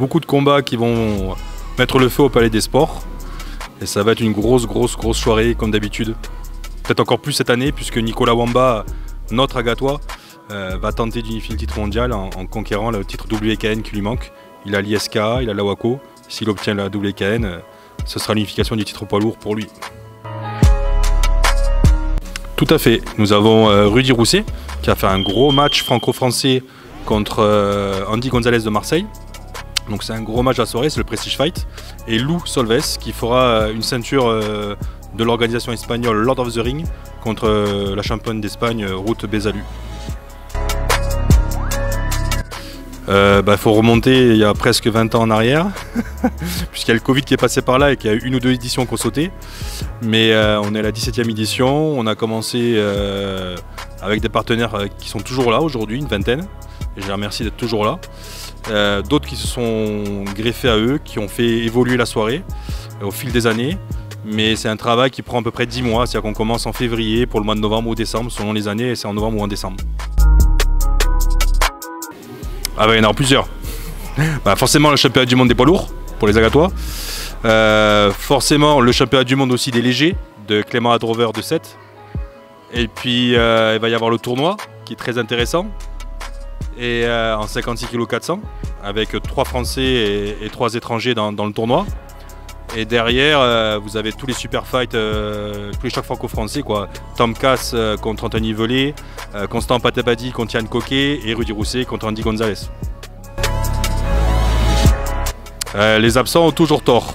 beaucoup de combats qui vont mettre le feu au Palais des Sports. Et ça va être une grosse soirée comme d'habitude. Peut-être encore plus cette année puisque Nicolas Wamba, notre Agatois, va tenter d'unifier le titre mondial en conquérant le titre WKN qui lui manque. Il a l'ISKA, il a l'AWACO. S'il obtient la WKN, ce sera l'unification du titre poids lourd pour lui. Tout à fait. Nous avons Rudy Rousset qui a fait un gros match franco-français contre Andy Gonzalez de Marseille. Donc c'est un gros match à la soirée, c'est le Prestige Fight. Et Lou Solves qui fera une ceinture de l'organisation espagnole Lord of the Ring contre la championne d'Espagne Ruth Bezalu. Faut remonter il y a presque 20 ans en arrière, puisqu'il y a le Covid qui est passé par là et qu'il y a une ou deux éditions qu'on sautait. Mais on est à la 17e édition, on a commencé avec des partenaires qui sont toujours là aujourd'hui, une vingtaine, et je les remercie d'être toujours là. D'autres qui se sont greffés à eux, qui ont fait évoluer la soirée au fil des années. Mais c'est un travail qui prend à peu près 10 mois, c'est-à-dire qu'on commence en février pour le mois de novembre ou décembre, selon les années, et c'est en novembre ou en décembre. Ah bah il y en aura plusieurs. Forcément le championnat du monde des poids lourds pour les Agatois. Forcément le championnat du monde aussi des légers de Clément Adrover de 7. Et puis il va y avoir le tournoi qui est très intéressant. Et en 56 kg 400 avec 3 Français et 3 étrangers dans le tournoi. Et derrière vous avez tous les super fights, tous les chocs franco-français quoi. Tom Cass contre Anthony Velay, Constant Patabadi contre Yann Coquet et Rudy Rousset contre Andy Gonzalez. Les absents ont toujours tort.